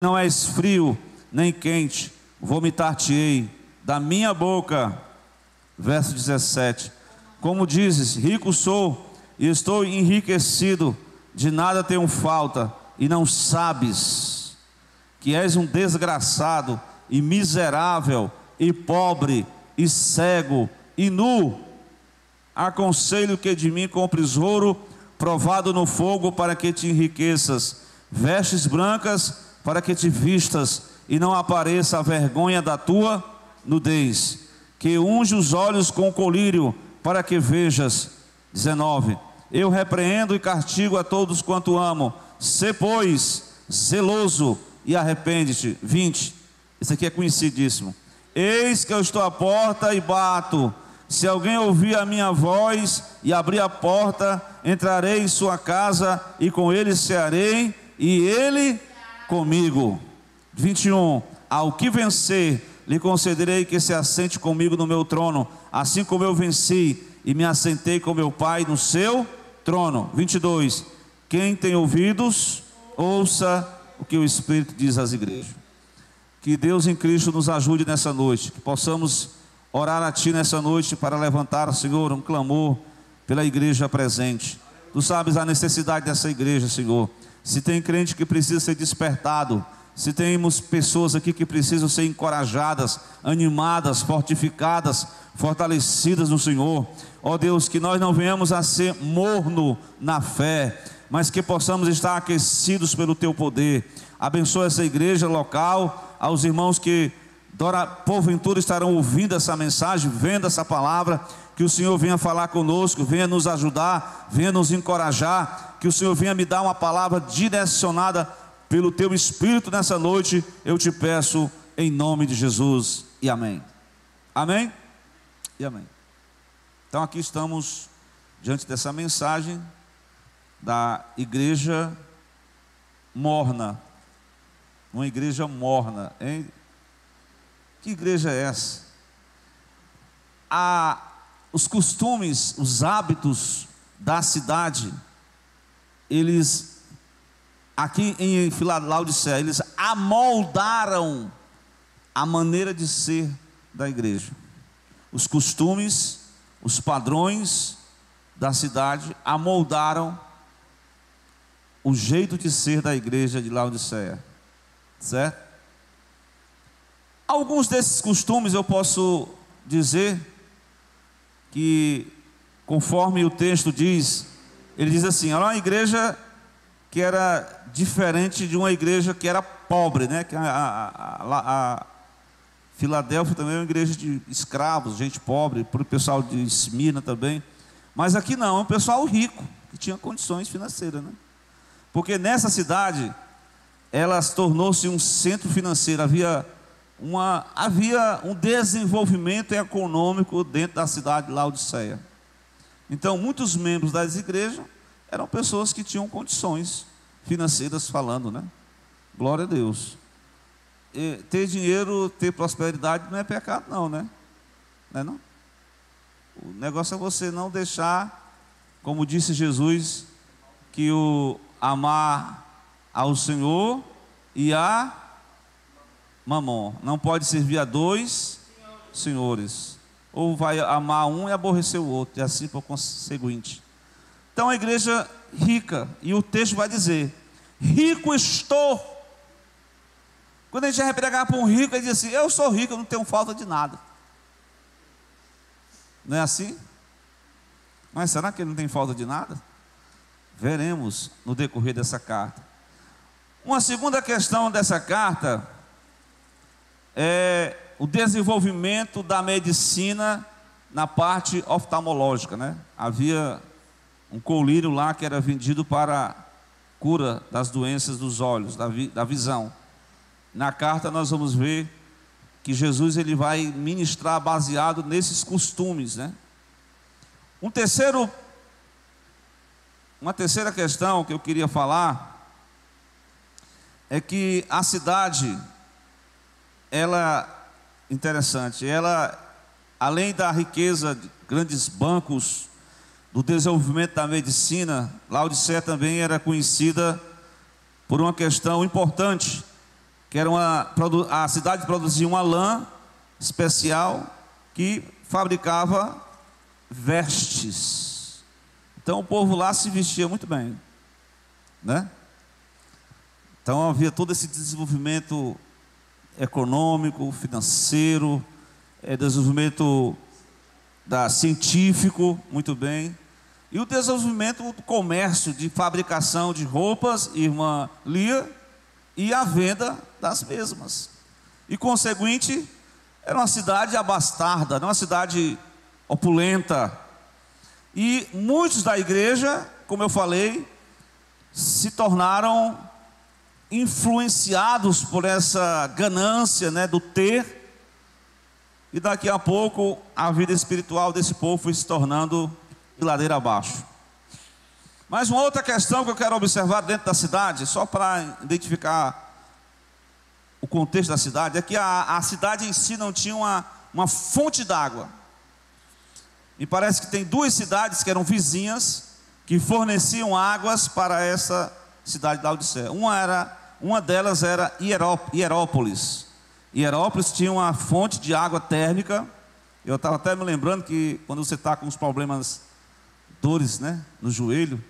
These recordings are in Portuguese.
não és frio nem quente, vomitar-te-ei da minha boca. Verso 17: como dizes, rico sou e estou enriquecido, de nada tenho falta, e não sabes que és um desgraçado e miserável e pobre e cego e nu. Aconselho que de mim compres ouro provado no fogo, para que te enriqueças, vestes brancas para que te vistas e não apareça a vergonha da tua nudez, que unge os olhos com colírio para que vejas. 19: eu repreendo e castigo a todos quanto amo, sê pois zeloso e arrepende-te. 20, esse aqui é conhecidíssimo: eis que eu estou à porta e bato. Se alguém ouvir a minha voz e abrir a porta, entrarei em sua casa e com ele cearei e ele comigo. 21: ao que vencer, lhe concederei que se assente comigo no meu trono, assim como eu venci e me assentei com meu Pai no seu trono. 22: quem tem ouvidos, ouça o que o Espírito diz às igrejas. Que Deus em Cristo nos ajude nessa noite, que possamos orar a Ti nessa noite para levantar, Senhor, um clamor pela igreja presente. Tu sabes a necessidade dessa igreja, Senhor. Se tem crente que precisa ser despertado, se temos pessoas aqui que precisam ser encorajadas, animadas, fortificadas, fortalecidas no Senhor, ó Deus, que nós não venhamos a ser morno na fé, mas que possamos estar aquecidos pelo Teu poder. Abençoa essa igreja local, aos irmãos que porventura estarão ouvindo essa mensagem, vendo essa palavra, que o Senhor venha falar conosco, venha nos ajudar, venha nos encorajar, que o Senhor venha me dar uma palavra direcionada pelo Teu Espírito nessa noite. Eu te peço em nome de Jesus, e amém. Amém e amém. Então aqui estamos diante dessa mensagem da igreja morna, uma igreja morna, hein? Que igreja é essa? Os costumes, os hábitos da cidade, eles, aqui em Laodiceia, eles amoldaram a maneira de ser da igreja. Os costumes, os padrões da cidade amoldaram o jeito de ser da igreja de Laodiceia, certo? Alguns desses costumes eu posso dizer que, conforme o texto diz, ele diz assim: era uma igreja que era diferente de uma igreja que era pobre, né? Que a Filadélfia também é uma igreja de escravos, gente pobre, para o pessoal de Esmirna também. Mas aqui não, é um pessoal rico, que tinha condições financeiras, né? Porque nessa cidade, ela tornou-se um centro financeiro, havia um desenvolvimento econômico dentro da cidade de Laodiceia. Então muitos membros das igrejas eram pessoas que tinham condições financeiras falando, né? Glória a Deus. E ter dinheiro, ter prosperidade não é pecado não, né? Não é não? O negócio é você não deixar, como disse Jesus, que o amar ao Senhor e a Mamon não pode servir a dois senhores, ou vai amar um e aborrecer o outro, e assim por conseguinte. Então a igreja rica, e o texto vai dizer: rico estou. Quando a gente vai pregar para um rico, ele diz assim: eu sou rico, eu não tenho falta de nada. Não é assim? Mas será que ele não tem falta de nada? Veremos no decorrer dessa carta. Uma segunda questão dessa carta é o desenvolvimento da medicina na parte oftalmológica, né? Havia um colírio lá que era vendido para cura das doenças dos olhos, da visão. Na carta nós vamos ver que Jesus ele vai ministrar baseado nesses costumes, né? Uma terceira questão que eu queria falar é que a cidade, interessante, além da riqueza de grandes bancos, do desenvolvimento da medicina, Laodiceia também era conhecida por uma questão importante, que era a cidade produzia uma lã especial que fabricava vestes. Então o povo lá se vestia muito bem, né? Então havia todo esse desenvolvimento econômico, financeiro, desenvolvimento científico, muito bem. E o desenvolvimento do comércio, de fabricação de roupas, irmã Lia, e a venda das mesmas. E conseguinte, era uma cidade abastada, não uma cidade opulenta. E muitos da igreja, como eu falei, se tornaram influenciados por essa ganância, né, do ter. E daqui a pouco a vida espiritual desse povo foi se tornando de ladeira abaixo. Mas uma outra questão que eu quero observar dentro da cidade, só para identificar o contexto da cidade, é que a cidade em si não tinha uma fonte d'água. Me parece que tem duas cidades que eram vizinhas, que forneciam águas para essa cidade da Laodiceia. Uma delas era Hierópolis. Hierópolis tinha uma fonte de água térmica. Eu estava até me lembrando que quando você está com os problemas, dores, né, no joelho,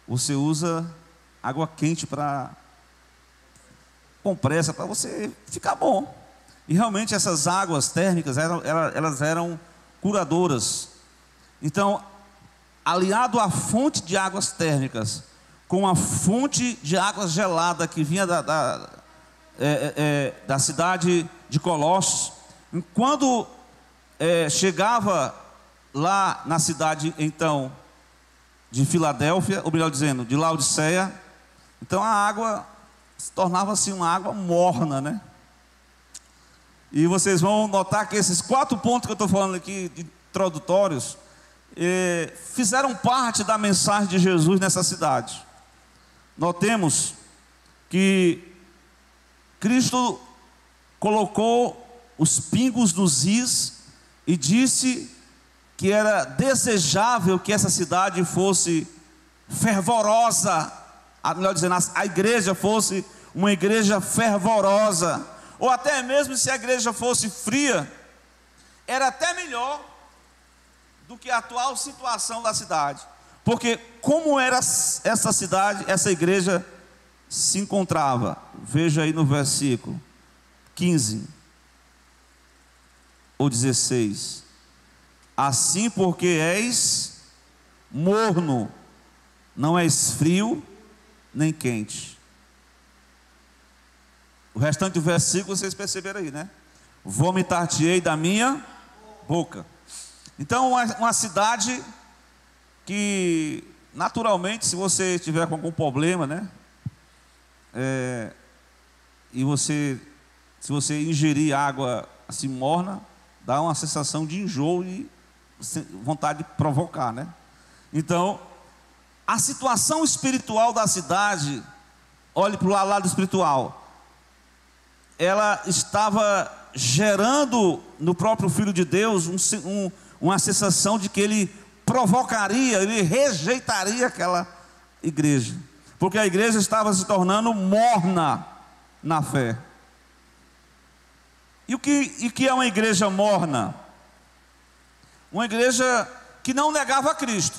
você usa água quente para compressa, para você ficar bom. E realmente essas águas térmicas elas eram curadoras. Então, aliado à fonte de águas térmicas com a fonte de água gelada que vinha da cidade de Colossos, quando chegava lá na cidade então de Filadélfia, ou melhor dizendo, de Laodiceia, então a água se tornava assim uma água morna, né? E vocês vão notar que esses 4 pontos que eu estou falando aqui, de introdutórios, fizeram parte da mensagem de Jesus nessa cidade. Notemos que Cristo colocou os pingos nos is e disse que era desejável que essa cidade fosse fervorosa, melhor dizendo, a igreja fosse uma igreja fervorosa, ou até mesmo se a igreja fosse fria, era até melhor do que a atual situação da cidade. Porque como era essa cidade, essa igreja se encontrava? Veja aí no versículo 15 ou 16. Assim, porque és morno, não és frio nem quente. O restante do versículo vocês perceberam aí, né? Vomitar-te-ei da minha boca. Então, uma cidade que naturalmente, se você tiver com algum problema, né, se você ingerir água assim morna, dá uma sensação de enjoo e vontade de provocar, né? Então, a situação espiritual da cidade, olhe para o lado espiritual, ela estava gerando no próprio Filho de Deus uma sensação de que ele provocaria, ele rejeitaria aquela igreja, porque a igreja estava se tornando morna na fé. E o que é uma igreja morna? Uma igreja que não negava a Cristo,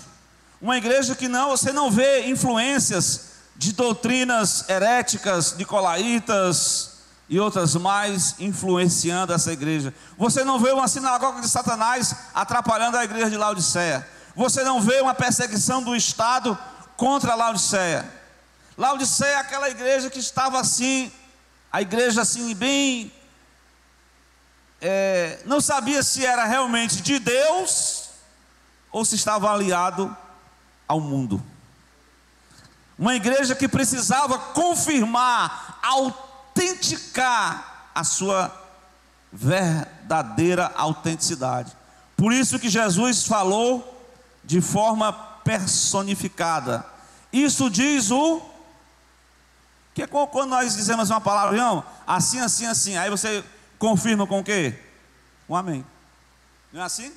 uma igreja que você não vê influências de doutrinas heréticas, nicolaítas e outras mais influenciando essa igreja. Você não vê uma sinagoga de Satanás atrapalhando a igreja de Laodiceia. Você não vê uma perseguição do Estado contra a Laodiceia. Laodiceia é aquela igreja que estava assim, a igreja assim bem, não sabia se era realmente de Deus ou se estava aliado ao mundo. Uma igreja que precisava confirmar, autenticar a sua verdadeira autenticidade. Por isso que Jesus falou de forma personificada. Isso diz que é quando nós dizemos uma palavra, não, assim, assim, assim, aí você confirma com o quê? Com amém. Não é assim?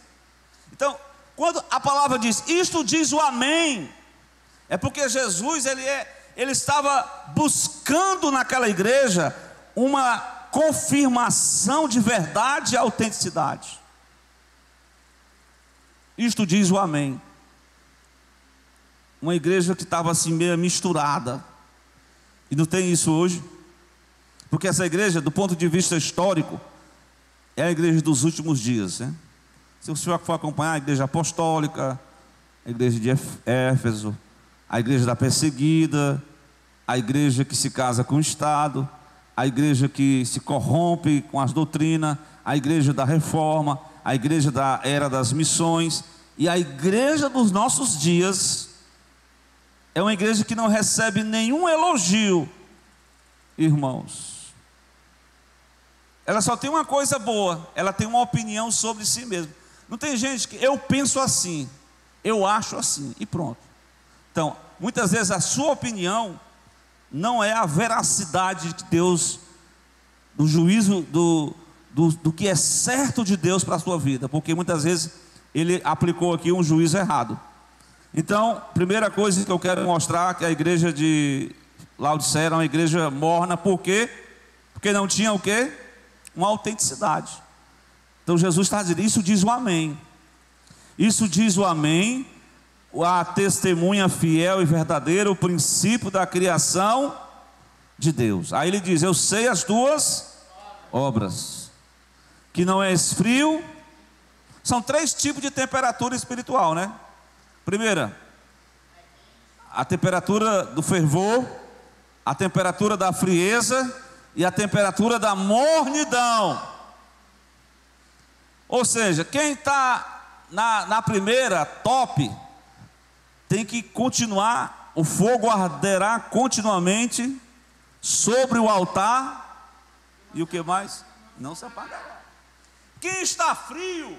Então, quando a palavra diz, isto diz o amém, é porque Jesus, ele estava buscando naquela igreja uma confirmação de verdade e autenticidade. Isto diz o amém. Uma igreja que estava assim meio misturada, e não tem isso hoje, porque essa igreja, do ponto de vista histórico, é a igreja dos últimos dias, né? Se o senhor for acompanhar a igreja apostólica, a igreja de Éfeso, a igreja da perseguida, a igreja que se casa com o Estado, a igreja que se corrompe com as doutrinas, a igreja da reforma, a igreja da era das missões, e a igreja dos nossos dias é uma igreja que não recebe nenhum elogio, irmãos. Ela só tem uma coisa boa, ela tem uma opinião sobre si mesma. Não tem gente que eu penso assim, eu acho assim, e pronto. Então, muitas vezes a sua opinião não é a veracidade de Deus, do juízo, do que é certo de Deus para a sua vida, porque muitas vezes ele aplicou aqui um juízo errado. Então, primeira coisa que eu quero mostrar, que a igreja de Laodiceia era uma igreja morna. Por quê? Porque não tinha o quê? Uma autenticidade. Então Jesus está dizendo, isso diz o amém. Isso diz o amém, a testemunha fiel e verdadeira, o princípio da criação de Deus. Aí ele diz, eu sei as tuas obras, que não és frio. São 3 tipos de temperatura espiritual, né? Primeira, a temperatura do fervor, a temperatura da frieza e a temperatura da mornidão. Ou seja, quem está na primeira, top, tem que continuar, o fogo arderá continuamente sobre o altar, e o que mais? Não se apagará. Quem está frio,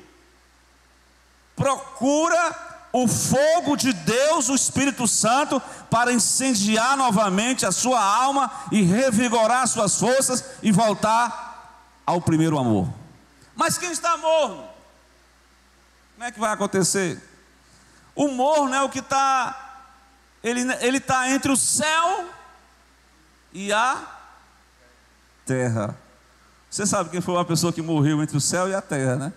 procura o fogo de Deus, o Espírito Santo, para incendiar novamente a sua alma e revigorar suas forças e voltar ao primeiro amor. Mas quem está morno, como é que vai acontecer? O morno é o que está, ele está entre o céu e a terra. Você sabe quem foi uma pessoa que morreu entre o céu e a terra, né?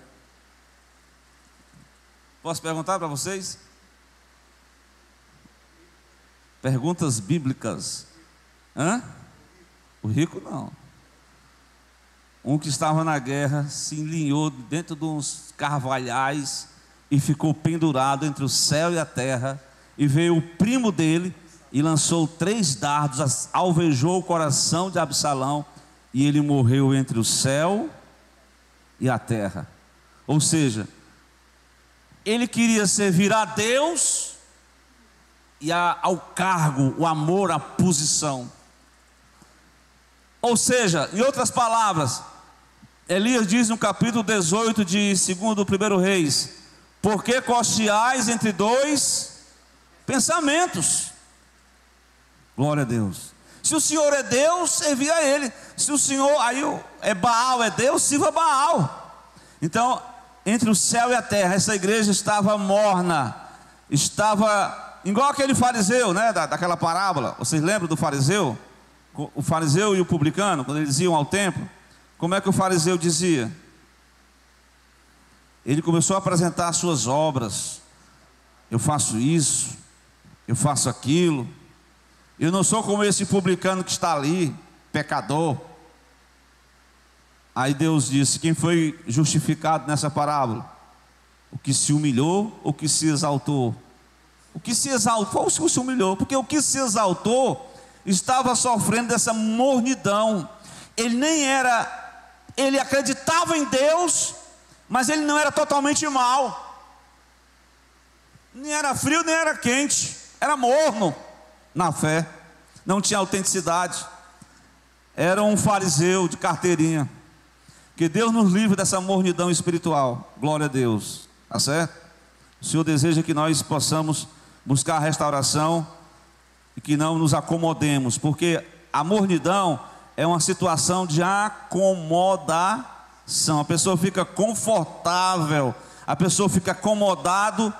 Posso perguntar para vocês? Perguntas bíblicas. O rico não. Um que estava na guerra, se enlinhou dentro de uns carvalhais e ficou pendurado entre o céu e a terra. E veio o primo dele e lançou 3 dardos, alvejou o coração de Absalão, e ele morreu entre o céu e a terra. Ou seja, ele queria servir a Deus e ao cargo, o amor, a posição. Ou seja, em outras palavras, Elias diz no capítulo 18 de 2º Reis: por que cocheais entre 2 pensamentos? Glória a Deus. Se o Senhor é Deus, servi a Ele. Se o Senhor, aí Baal é Deus, sirva Baal. Então, entre o céu e a terra, essa igreja estava morna, estava igual aquele fariseu, né, daquela parábola. Vocês lembram do fariseu? O fariseu e o publicano, quando eles iam ao templo, como é que o fariseu dizia? Ele começou a apresentar as suas obras. Eu faço isso, eu faço aquilo, eu não sou como esse publicano que está ali, pecador. Aí Deus disse: quem foi justificado nessa parábola? O que se humilhou ou o que se exaltou? O que se exaltou, o que se humilhou, porque o que se exaltou estava sofrendo dessa mornidão. Ele acreditava em Deus, mas ele não era totalmente mau, nem era frio nem era quente, era morno na fé, não tinha autenticidade, era um fariseu de carteirinha. Que Deus nos livre dessa mornidão espiritual. Glória a Deus, tá certo? O Senhor deseja que nós possamos buscar a restauração e que não nos acomodemos, porque a mornidão é uma situação de acomodação. A pessoa fica confortável, a pessoa fica acomodado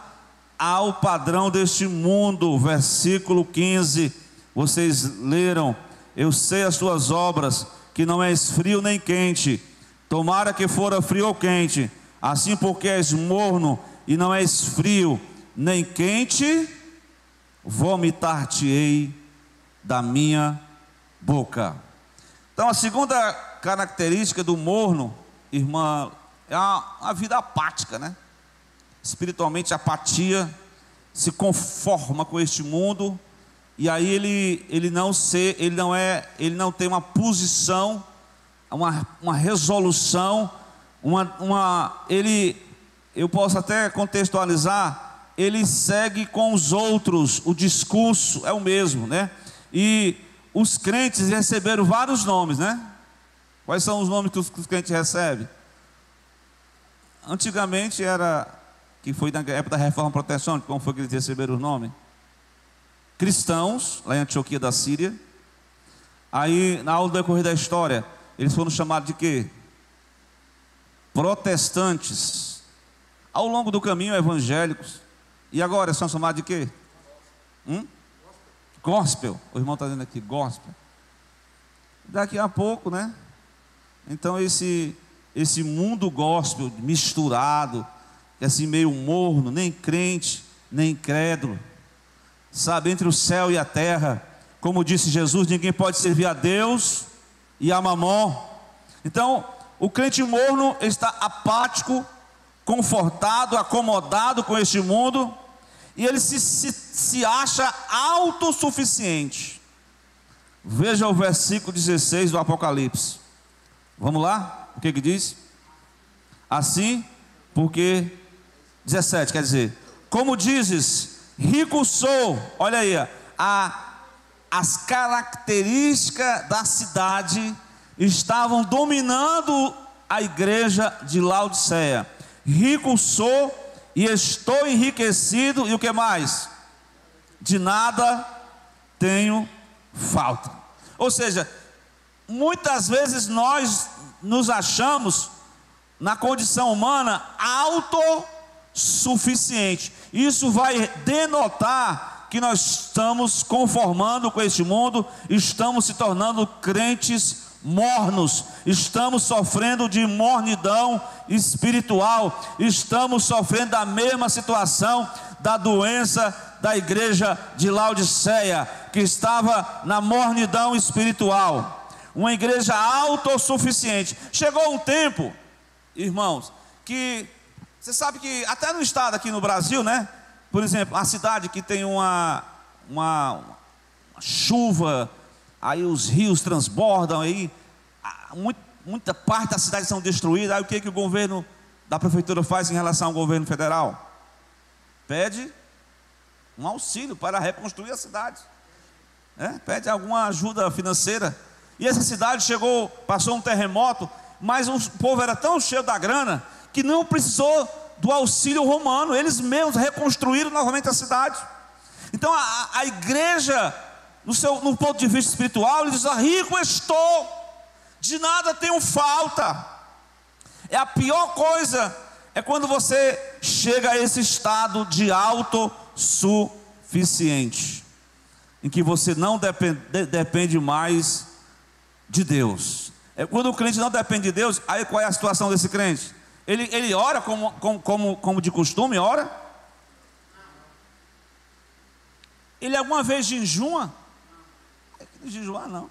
ao padrão deste mundo. Versículo 15, vocês leram: eu sei as tuas obras, que não és frio nem quente, tomara que fora frio ou quente, assim porque és morno e não és frio nem quente, vomitar-te-ei da minha boca. Então a segunda característica do morno, irmã, é a vida apática, né? Espiritualmente, apatia, se conforma com este mundo, e aí ele não tem uma posição, uma resolução, eu posso até contextualizar, ele segue com os outros, o discurso é o mesmo, né? E os crentes receberam vários nomes, né? Quais são os nomes que os crentes recebem? Antigamente que foi na época da Reforma Protestante, como foi que eles receberam os nomes? Cristãos, lá em Antioquia da Síria. Aí, ao decorrer da história, eles foram chamados de quê? Protestantes. Ao longo do caminho, evangélicos. E agora são chamados de quê? Gospel. O irmão está dizendo aqui, gospel. Daqui a pouco, né? Então esse mundo gospel misturado, assim meio morno, nem crente, nem incrédulo, sabe, entre o céu e a terra, como disse Jesus, ninguém pode servir a Deus e a Mamon. Então o crente morno está apático, confortado, acomodado com este mundo, e ele se acha autossuficiente. Veja o versículo 16 do Apocalipse. Vamos lá? O que diz? Assim, porque 17, quer dizer, como dizes, rico sou. Olha aí, as características da cidade estavam dominando a igreja de Laodiceia. Rico sou e estou enriquecido, e o que mais? De nada tenho falta. Ou seja, muitas vezes nós nos achamos, na condição humana, autossuficiente. Isso vai denotar que nós estamos conformando com este mundo, estamos se tornando crentes mornos, estamos sofrendo de mornidão espiritual, estamos sofrendo da mesma situação da doença da igreja de Laodiceia, que estava na mornidão espiritual, uma igreja autossuficiente. Chegou um tempo, irmãos, que você sabe que até no estado aqui no Brasil, né? Por exemplo, a cidade que tem uma chuva, aí os rios transbordam, aí muita parte da cidade são destruídas. Aí o que o governo da prefeitura faz em relação ao governo federal? Pede um auxílio para reconstruir a cidade, pede alguma ajuda financeira. E essa cidade passou um terremoto, mas o povo era tão cheio da grana que não precisou do auxílio romano, eles mesmos reconstruíram novamente a cidade. Então a igreja, no ponto de vista espiritual, ele diz: rico estou, de nada tenho falta. É a pior coisa, é quando você chega a esse estado de autossuficiente, em que você não depende mais de Deus. É quando o crente não depende de Deus. Aí qual é a situação desse crente? Ele ora como de costume, ora? Ele alguma vez jejua? Não jejuar não.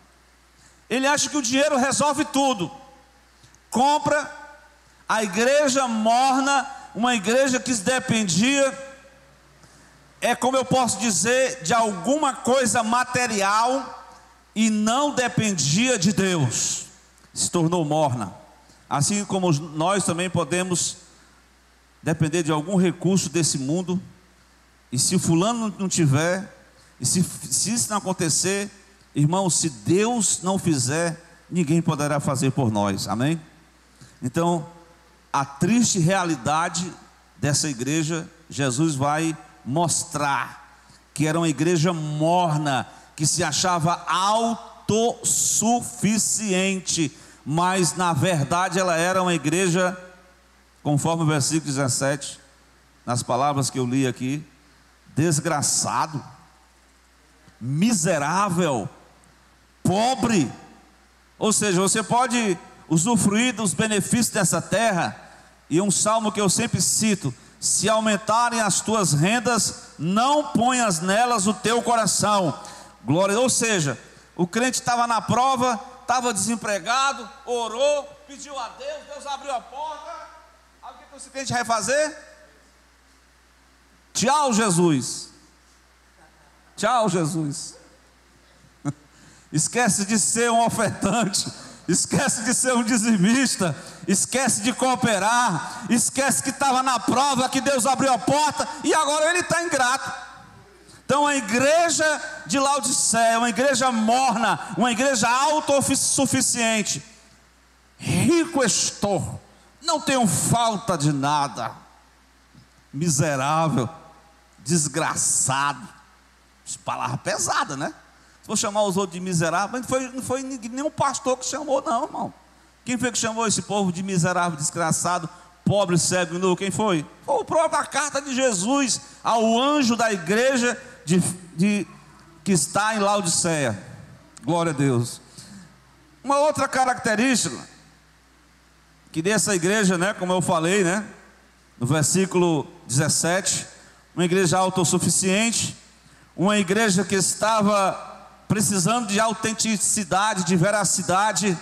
Ele acha que o dinheiro resolve tudo. Compra. A igreja morna, uma igreja que dependia, como eu posso dizer, de alguma coisa material, e não dependia de Deus, se tornou morna. Assim como nós também podemos depender de algum recurso desse mundo, e se fulano não tiver, e se isso não acontecer, irmão, se Deus não fizer, ninguém poderá fazer por nós, amém? Então, a triste realidade dessa igreja, Jesus vai mostrar que era uma igreja morna, que se achava autossuficiente, mas na verdade ela era uma igreja, conforme o versículo 17, nas palavras que eu li aqui, desgraçado, miserável, pobre. Ou seja, você pode usufruir dos benefícios dessa terra. E um salmo que eu sempre cito: se aumentarem as tuas rendas, não ponhas nelas o teu coração. Glória. Ou seja, o crente estava na prova, estava desempregado, orou, pediu a Deus, Deus abriu a porta. Aí o que esse crente vai fazer? Tchau, Jesus. Tchau, Jesus. Esquece de ser um ofertante, esquece de ser um dizimista, esquece de cooperar, esquece que estava na prova, que Deus abriu a porta e agora ele está ingrato. Então a igreja de Laodiceia, uma igreja morna, uma igreja autossuficiente. Rico estou, não tenho falta de nada. Miserável, desgraçado. Palavra pesada, né? Se for chamar os outros de miserável, mas não foi nenhum pastor que chamou, não, irmão. Quem foi que chamou esse povo de miserável, desgraçado, pobre, cego e nu? Quem foi? Foi o próprio, a carta de Jesus ao anjo da igreja que está em Laodiceia. Glória a Deus. Uma outra característica que dessa igreja, né, como eu falei, né, no versículo 17, uma igreja autossuficiente, uma igreja que estava precisando de autenticidade, de veracidade,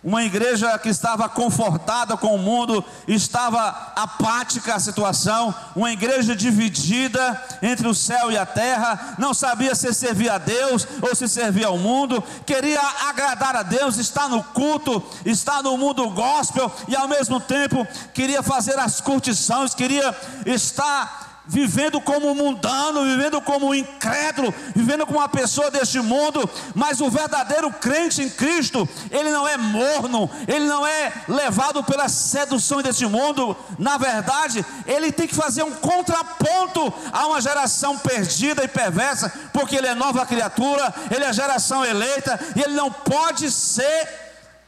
uma igreja que estava confortada com o mundo, estava apática à situação, uma igreja dividida entre o céu e a terra, não sabia se servia a Deus ou se servia ao mundo, queria agradar a Deus, estar no culto, estar no mundo gospel, e ao mesmo tempo queria fazer as curtições, queria estar vivendo como mundano, vivendo como incrédulo, vivendo como uma pessoa deste mundo. Mas o verdadeiro crente em Cristo, ele não é morno, ele não é levado pelas seduções deste mundo. Na verdade, ele tem que fazer um contraponto a uma geração perdida e perversa, porque ele é nova criatura, ele é geração eleita, e ele não pode ser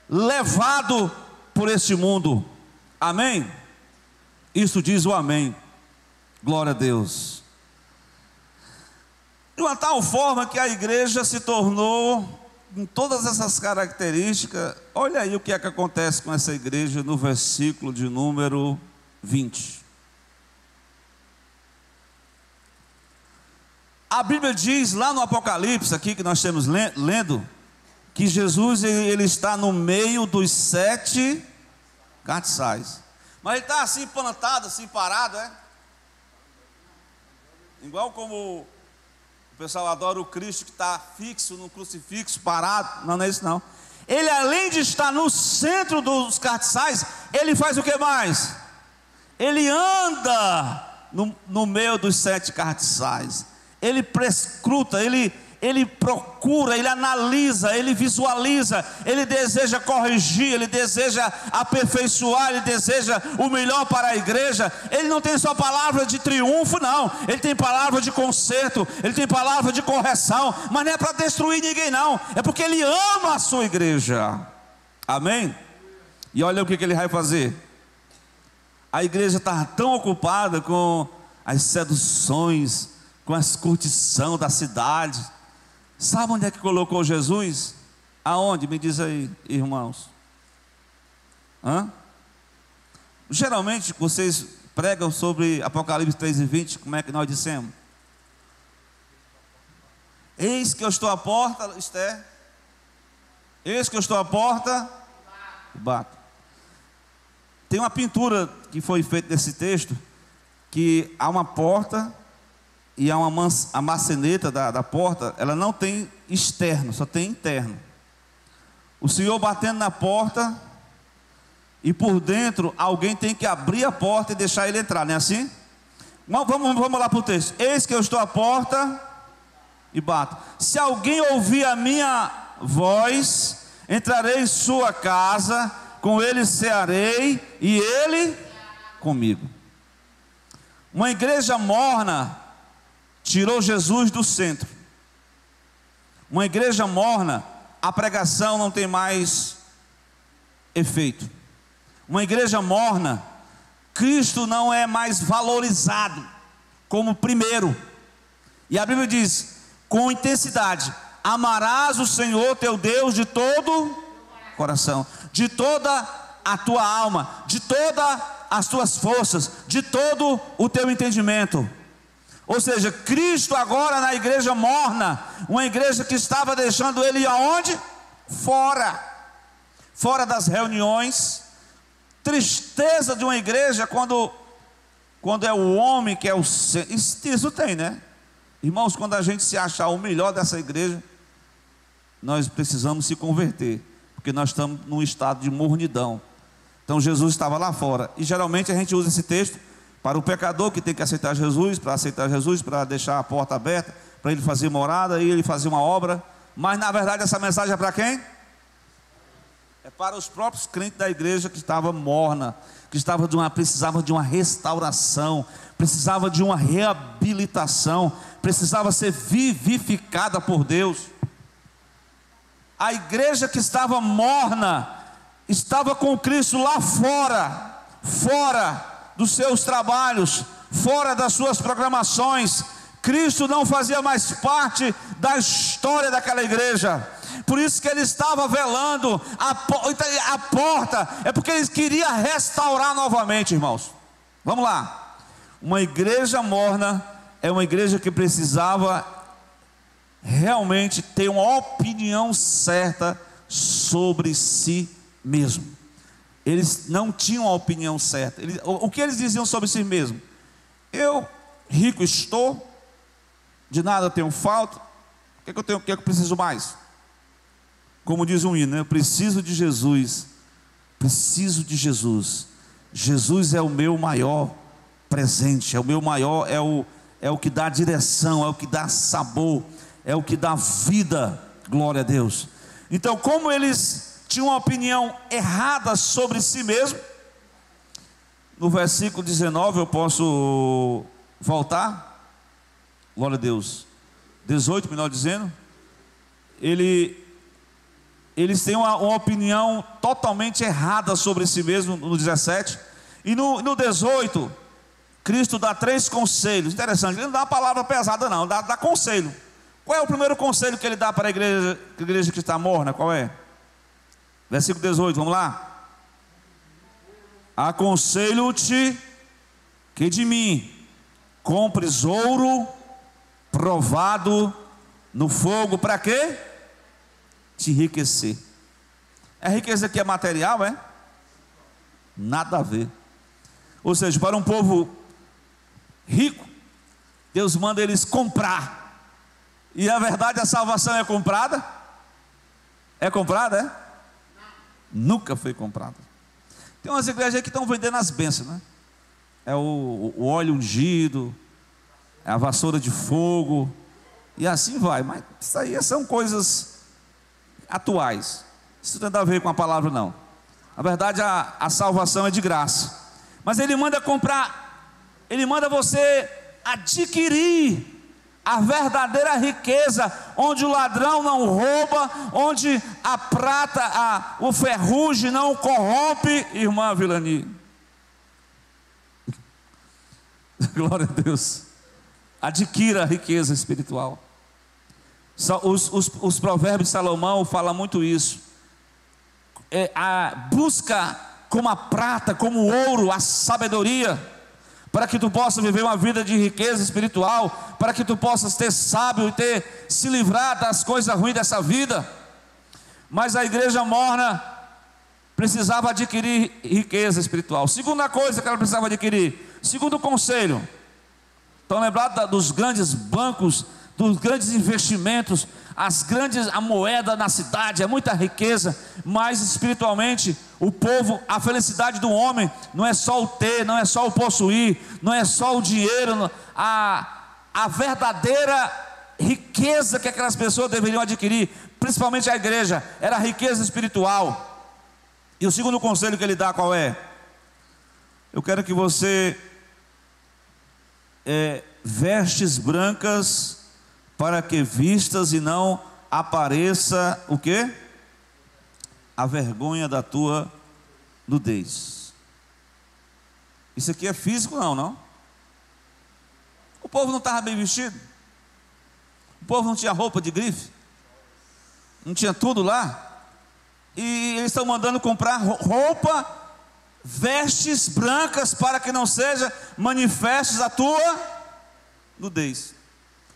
levado por este mundo. Amém? Isso diz o amém. Glória a Deus. De uma tal forma que a igreja se tornou, em todas essas características. Olha aí o que é que acontece com essa igreja no versículo de número 20. A Bíblia diz lá no Apocalipse, aqui que nós estamos lendo, que Jesus ele está no meio dos 7 castiçais. Mas ele está assim plantado, assim parado, é? Igual como o pessoal adora o Cristo que está fixo no crucifixo, parado. Não, não é isso não. Ele, além de estar no centro dos castiçais, ele faz o que mais? Ele anda no meio dos 7 castiçais. Ele prescruta, ele procura, ele analisa, ele visualiza, ele deseja corrigir, ele deseja aperfeiçoar, ele deseja o melhor para a igreja. Ele não tem só palavra de triunfo, não, ele tem palavra de conserto, ele tem palavra de correção, mas não é para destruir ninguém, não, é porque ele ama a sua igreja. Amém? E olha o que ele vai fazer. A igreja está tão ocupada com as seduções, com as curtições da cidade. Sabe onde é que colocou Jesus? Aonde? Me diz aí, irmãos. Geralmente vocês pregam sobre Apocalipse 3:20. Como é que nós dissemos? Eis que eu estou à porta, Esther. Eis que eu estou à porta e bato. Tem uma pintura que foi feita nesse texto, que há uma porta e há a maçaneta da porta, ela não tem externo, só tem interno. O Senhor batendo na porta, e por dentro alguém tem que abrir a porta e deixar ele entrar, não é assim? Vamos lá para o texto. Eis que eu estou à porta e bato. Se alguém ouvir a minha voz, entrarei em sua casa, com ele cearei e ele comigo. Uma igreja morna tirou Jesus do centro. Uma igreja morna, a pregação não tem mais efeito. Uma igreja morna, Cristo não é mais valorizado como primeiro. E a Bíblia diz, com intensidade: amarás o Senhor teu Deus de todo coração, de toda a tua alma, de todas as tuas forças, de todo o teu entendimento. Ou seja, Cristo agora na igreja morna, uma igreja que estava deixando ele ir aonde? Fora das reuniões. Tristeza de uma igreja quando é o homem que é o centro. Isso tem, né? Irmãos, quando a gente se achar o melhor dessa igreja, nós precisamos se converter, porque nós estamos num estado de mornidão. Então Jesus estava lá fora, e geralmente a gente usa esse texto para o pecador que tem que aceitar Jesus, para deixar a porta aberta, para ele fazer morada e ele fazer uma obra. Mas na verdade essa mensagem é para quem? É para os próprios crentes da igreja que estava morna, que precisava de uma restauração, precisava de uma reabilitação, precisava ser vivificada por Deus. A igreja que estava morna, estava com Cristo lá fora dos seus trabalhos, fora das suas programações. Cristo não fazia mais parte da história daquela igreja. Por isso que ele estava velando a porta, é porque ele queria restaurar novamente, irmãos. Vamos lá. Uma igreja morna é uma igreja que precisava realmente ter uma opinião certa sobre si mesmo. Eles não tinham a opinião certa. O que eles diziam sobre si mesmo? Eu rico estou, de nada tenho falta, o que eu preciso mais? Como diz um hino, né? Eu preciso de Jesus, Jesus é o meu maior presente, é o meu maior, é o que dá direção, é o que dá sabor, é o que dá vida, glória a Deus. Então, como eles tinham uma opinião errada sobre si mesmo, no versículo 19 eu posso voltar, glória a Deus, 18 melhor dizendo, eles têm uma opinião totalmente errada sobre si mesmo no 17, e no 18, Cristo dá 3 conselhos, interessante, ele não dá uma palavra pesada não, dá conselho. Qual é o primeiro conselho que ele dá para a igreja que está morna? Qual é? Versículo 18, vamos lá. Aconselho-te que de mim compres ouro provado no fogo, para quê? Te enriquecer. A riqueza aqui é material, é? Nada a ver. Ou seja, para um povo rico, Deus manda eles comprar. E a verdade, a salvação é comprada? É comprada, é? Nunca foi comprada. Tem umas igrejas aí que estão vendendo as bênçãos, né? É o óleo ungido, é a vassoura de fogo, e assim vai. Mas isso aí são coisas atuais. Isso não tem nada a ver com a palavra, não. Na verdade, a salvação é de graça. Mas ele manda comprar, ele manda você adquirir a verdadeira riqueza, onde o ladrão não rouba, onde a prata, o ferrugem não corrompe, irmã Vilani. Glória a Deus. Adquira a riqueza espiritual. Os provérbios de Salomão falam muito isso. Busca como a prata, como o ouro, a sabedoria, para que tu possa viver uma vida de riqueza espiritual, para que tu possas ter sábio e se livrar das coisas ruins dessa vida. Mas a igreja morna precisava adquirir riqueza espiritual. Segunda coisa que ela precisava adquirir, segundo conselho. Estão lembrados dos grandes bancos, dos grandes investimentos, a moeda na cidade, é muita riqueza, mas espiritualmente o povo, a felicidade do homem não é só o ter, não é só o possuir, não é só o dinheiro, a verdadeira riqueza que aquelas pessoas deveriam adquirir, principalmente a igreja, era a riqueza espiritual. E o segundo conselho que ele dá qual é? Eu quero que você vestes brancas, para que vistas e não apareça o quê? A vergonha da tua nudez. Isso aqui é físico não? O povo não estava bem vestido? O povo não tinha roupa de grife? Não tinha tudo lá? e eles estão mandando comprar roupa, vestes brancas, para que não seja manifestes a tua nudez.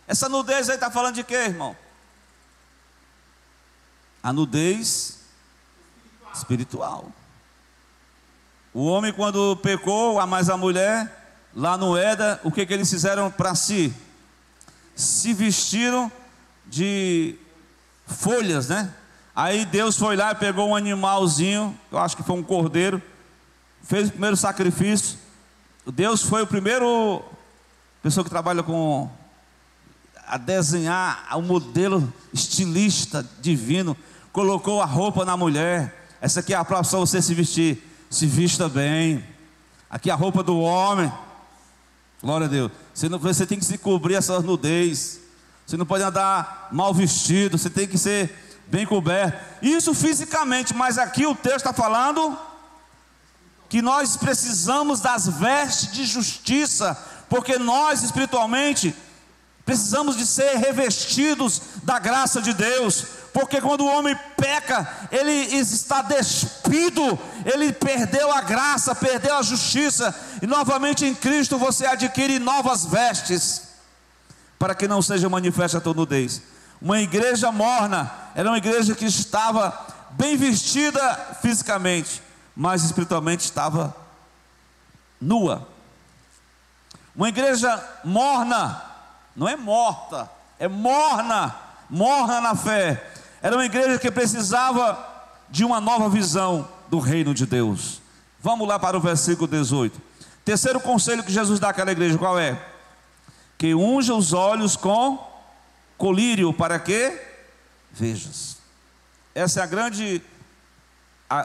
Essa nudez aí está falando de quê, irmão? A nudez espiritual. O homem, quando pecou, a mais a mulher, lá no Éden, o que eles fizeram para si? Se vestiram de folhas, né? Aí Deus foi lá e pegou um animalzinho, eu acho que foi um cordeiro, fez o primeiro sacrifício. Deus foi o primeiro pessoa que trabalha com a desenhar o modelo estilista divino, colocou a roupa na mulher. Essa aqui é a prova para você se vestir, se vista bem. Aqui é a roupa do homem. Glória a Deus. Você tem que se cobrir essa nudez. Você não pode andar mal vestido, você tem que ser bem coberto. Isso fisicamente, mas aqui o texto está falando que nós precisamos das vestes de justiça, porque nós espiritualmente precisamos de ser revestidos da graça de Deus, porque quando o homem peca, ele está despido, ele perdeu a graça, perdeu a justiça, e novamente em Cristo você adquire novas vestes, para que não seja manifesta a tua nudez. Uma igreja morna era uma igreja que estava bem vestida fisicamente, mas espiritualmente estava nua. Uma igreja morna, não é morta, é morna, morna na fé. Era uma igreja que precisava de uma nova visão do reino de Deus. Vamos lá para o versículo 18. Terceiro conselho que Jesus dá àquela igreja, qual é? Que unja os olhos com colírio, para que vejas. Essa é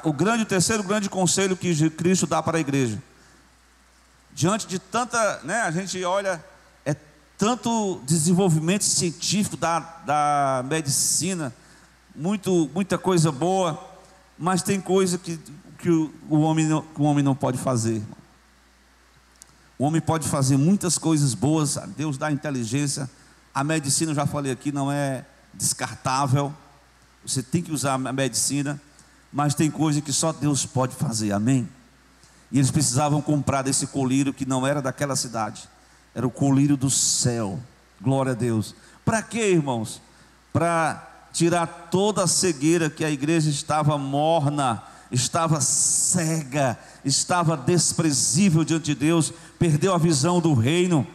o terceiro grande conselho que Cristo dá para a igreja. Diante de tanta, né, a gente olha, é tanto desenvolvimento científico da medicina, muita coisa boa, mas tem coisa que o homem não pode fazer. O homem pode fazer muitas coisas boas, Deus dá inteligência, a medicina, eu já falei aqui, não é descartável, você tem que usar a medicina, mas tem coisa que só Deus pode fazer, amém? E eles precisavam comprar desse colírio que não era daquela cidade, era o colírio do céu, glória a Deus. Para quê, irmãos? Para tirar toda a cegueira que a igreja estava morna, estava cega, estava desprezível diante de Deus, perdeu a visão do reino.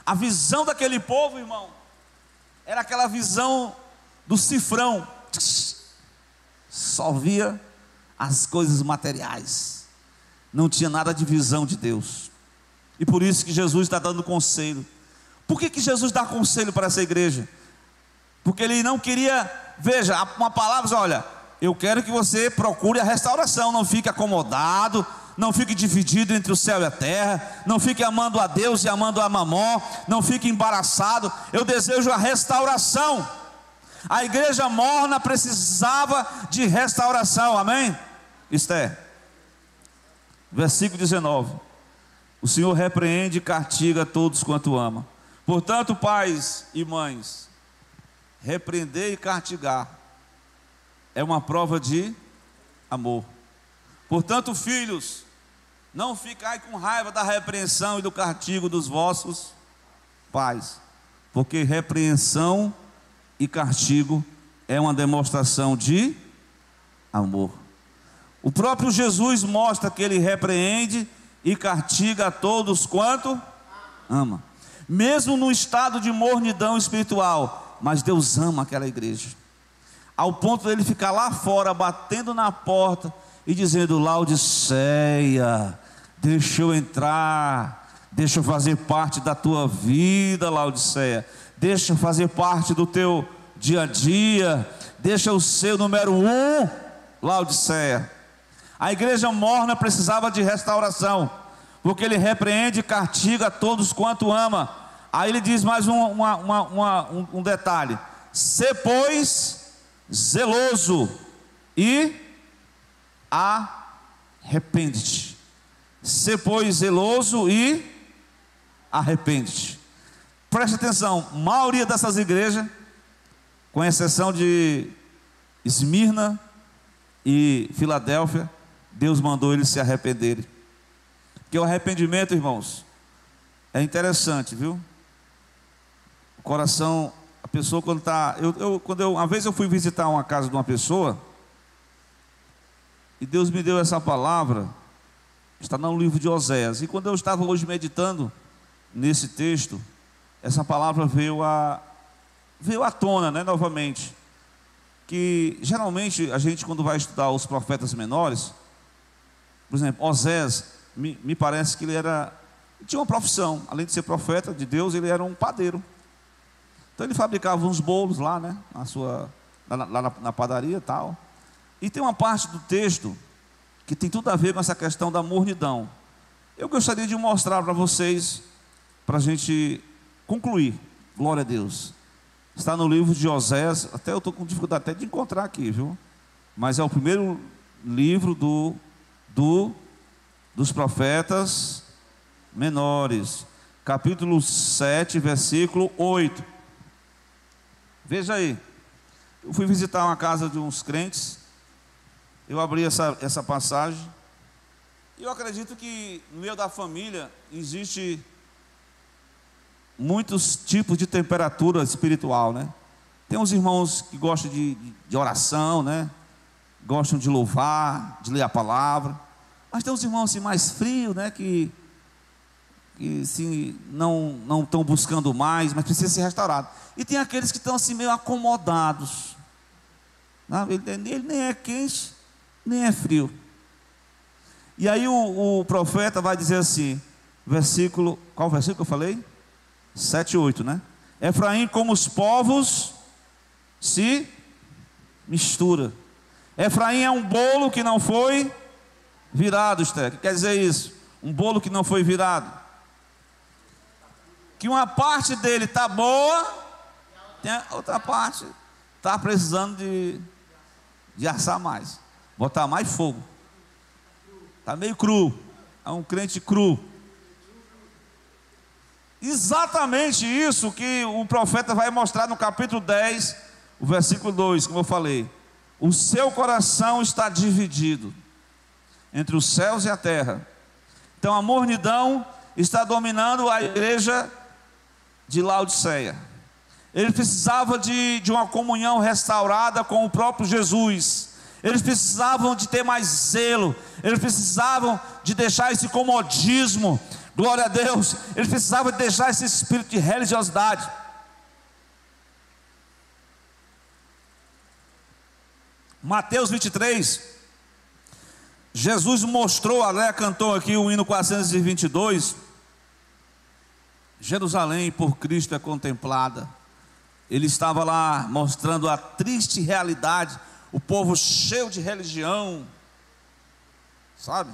A visão daquele povo, irmão, era aquela visão do cifrão, só via as coisas materiais, não tinha nada de visão de Deus. E por isso que Jesus está dando conselho. Por que Jesus dá conselho para essa igreja? Porque ele não queria, veja, uma palavra, olha, eu quero que você procure a restauração, não fique acomodado, não fique dividido entre o céu e a terra, não fique amando a Deus e amando a mamon, não fique embaraçado. Eu desejo a restauração. A igreja morna precisava de restauração, amém? Esther, versículo 19: o Senhor repreende e castiga todos quanto ama. Portanto, pais e mães, repreender e castigar é uma prova de amor. Portanto, filhos, não ficai com raiva da repreensão e do castigo dos vossos pais, porque repreensão e castigo é uma demonstração de amor. O próprio Jesus mostra que ele repreende e castiga a todos quanto ama, mesmo no estado de mornidão espiritual. Mas Deus ama aquela igreja, ao ponto dele ficar lá fora, batendo na porta e dizendo: Laodiceia, deixa eu entrar, deixa eu fazer parte da tua vida, Laodiceia, deixa eu fazer parte do teu dia a dia, deixa eu ser o número 1, Laodiceia. A igreja morna precisava de restauração, porque ele repreende e castiga a todos quanto ama. Aí ele diz mais um detalhe: sê pois zeloso e arrepende-te. Sê pois zeloso e arrepende-te. Preste atenção, a maioria dessas igrejas, com exceção de Esmirna e Filadélfia, Deus mandou eles se arrependerem. Porque o arrependimento, irmãos, é interessante, viu? O coração, a pessoa quando está... Uma vez eu fui visitar uma casa de uma pessoa, e Deus me deu essa palavra, está no livro de Oséias. E quando eu estava hoje meditando nesse texto, essa palavra veio à tona, né, novamente. Que geralmente a gente, quando vai estudar os profetas menores, por exemplo, Oséias, me parece que ele tinha uma profissão, além de ser profeta de Deus, ele era um padeiro. Então ele fabricava uns bolos lá, né, na padaria e tal. E tem uma parte do texto que tem tudo a ver com essa questão da mornidão. Eu gostaria de mostrar para vocês, para a gente concluir. Glória a Deus. Está no livro de Oséias, até eu estou com dificuldade até de encontrar aqui, viu? Mas é o primeiro livro dos profetas menores, capítulo 7, versículo 8. Veja aí, eu fui visitar uma casa de uns crentes, eu abri essa passagem, e eu acredito que no meio da família existe muitos tipos de temperatura espiritual, né? Tem uns irmãos que gostam de oração, né? Gostam de louvar, de ler a palavra. Mas tem uns irmãos assim, mais frios, né? Que assim, não estão buscando mais, mas precisa ser restaurado. E tem aqueles que estão assim meio acomodados. Ele nem é quente, nem é frio. E aí o profeta vai dizer assim, qual versículo que eu falei? 7, 8, né? Efraim, como os povos, se mistura. Efraim é um bolo que não foi virado, Esther. O que quer dizer isso? Um bolo que não foi virado. Que uma parte dele está boa, tem a outra parte está precisando de assar mais, botar mais fogo. Está meio cru, é um crente cru. Exatamente isso que o profeta vai mostrar no capítulo 10, o versículo 2, como eu falei. O seu coração está dividido entre os céus e a terra. Então a mornidão está dominando a igreja de Laodiceia. Eles precisavam de uma comunhão restaurada com o próprio Jesus. Eles precisavam de ter mais zelo. Eles precisavam de deixar esse comodismo. Glória a Deus. Eles precisavam de deixar esse espírito de religiosidade. Mateus 23, Jesus mostrou, a Léa cantou aqui o hino 422, Jerusalém por Cristo é contemplada. Ele estava lá mostrando a triste realidade, o povo cheio de religião, sabe?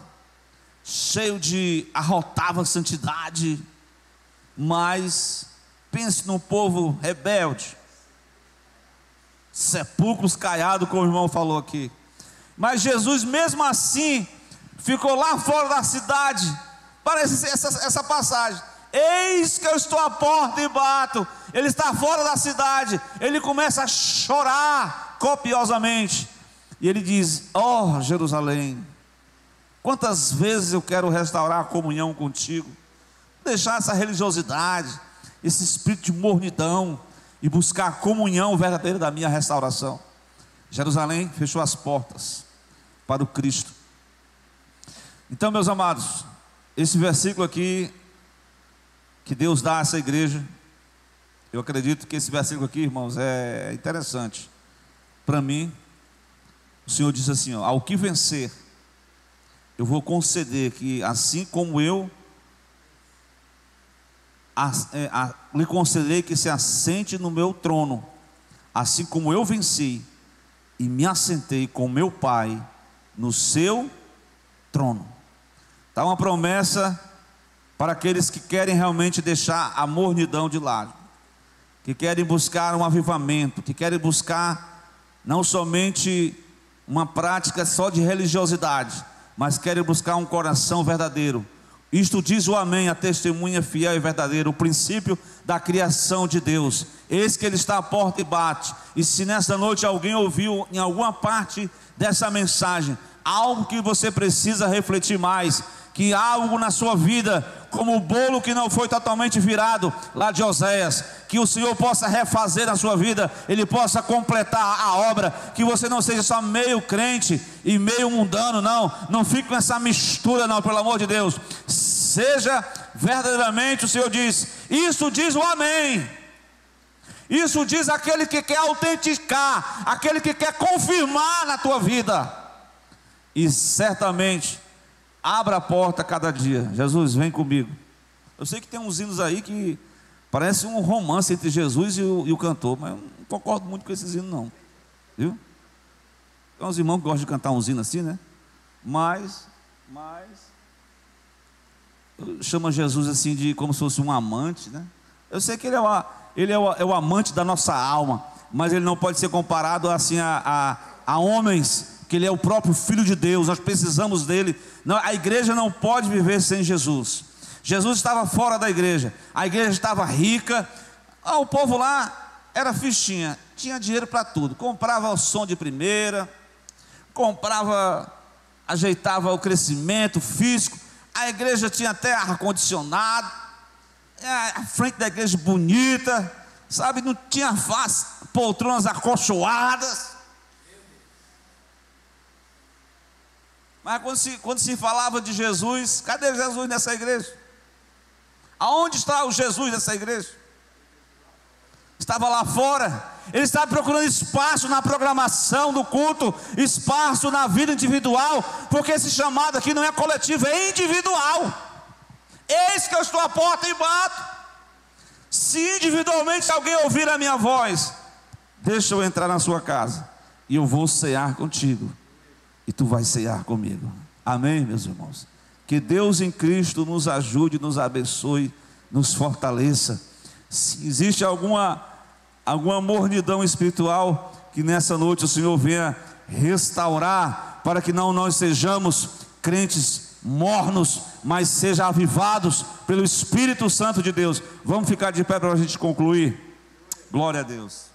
Cheio de arrotava santidade, mas pense num povo rebelde, sepulcros caiados, como o irmão falou aqui. Mas Jesus mesmo assim ficou lá fora da cidade. Parece essa passagem: eis que eu estou à porta e bato. Ele está fora da cidade, ele começa a chorar copiosamente, e ele diz: ó Jerusalém, quantas vezes eu quero restaurar a comunhão contigo, deixar essa religiosidade, esse espírito de mornidão, e buscar a comunhão verdadeira da minha restauração. Jerusalém fechou as portas para o Cristo. Então, meus amados, esse versículo aqui que Deus dá a essa igreja, eu acredito que esse versículo aqui, irmãos, é interessante. Para mim, o Senhor diz assim, ó: ao que vencer, eu vou conceder que, assim como eu lhe concederei que se assente no meu trono, assim como eu venci e me assentei com meu Pai no seu trono. Está uma promessa para aqueles que querem realmente deixar a mornidão de lado, que querem buscar um avivamento, que querem buscar não somente uma prática só de religiosidade, mas querem buscar um coração verdadeiro. Isto diz o Amém, a testemunha fiel e verdadeira, o princípio da criação de Deus. Eis que Ele está à porta e bate. E se nesta noite alguém ouviu em alguma parte dessa mensagem algo que você precisa refletir mais, que há algo na sua vida, como o bolo que não foi totalmente virado lá de Oséias, que o Senhor possa refazer na sua vida, Ele possa completar a obra, que você não seja só meio crente e meio mundano, não fique com essa mistura não, pelo amor de Deus. Seja verdadeiramente, o Senhor diz, isso diz o Amém. Isso diz aquele que quer autenticar, aquele que quer confirmar na tua vida. E certamente abra a porta cada dia. Jesus, vem comigo. Eu sei que tem uns hinos aí que parece um romance entre Jesus e o cantor, mas eu não concordo muito com esses hinos não, viu? Tem uns irmãos que gostam de cantar uns hinos assim, né? Mas chama Jesus assim de como se fosse um amante, né? Eu sei que ele é o amante da nossa alma, mas ele não pode ser comparado assim a homens, que ele é o próprio Filho de Deus. Nós precisamos dele. Não, a igreja não pode viver sem Jesus. Jesus estava fora da igreja, a igreja estava rica, o povo lá era fichinha, tinha dinheiro para tudo, comprava o som de primeira, ajeitava o crescimento físico, a igreja tinha até ar-condicionado, a frente da igreja bonita, sabe, não tinha poltronas acolchoadas. Mas quando se falava de Jesus, cadê Jesus nessa igreja? Aonde está o Jesus nessa igreja? Estava lá fora. Ele estava procurando espaço na programação do culto, espaço na vida individual, porque esse chamado aqui não é coletivo, é individual. Eis que eu estou à porta e bato. Se individualmente alguém ouvir a minha voz, deixa eu entrar na sua casa e eu vou cear contigo e tu vais cear comigo. Amém, meus irmãos? Que Deus em Cristo nos ajude, nos abençoe, nos fortaleça. Se existe alguma mornidão espiritual, que nessa noite o Senhor venha restaurar, para que nós sejamos crentes mornos, mas sejam avivados pelo Espírito Santo de Deus. Vamos ficar de pé para a gente concluir. Glória a Deus.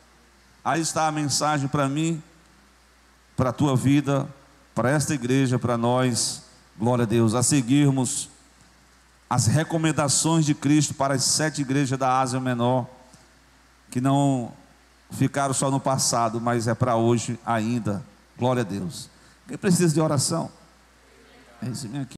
Aí está a mensagem para mim, para a tua vida, para esta igreja, para nós. Glória a Deus. A seguirmos as recomendações de Cristo para as 7 igrejas da Ásia Menor, que não ficaram só no passado, mas é para hoje ainda. Glória a Deus. Quem precisa de oração? Vem aqui.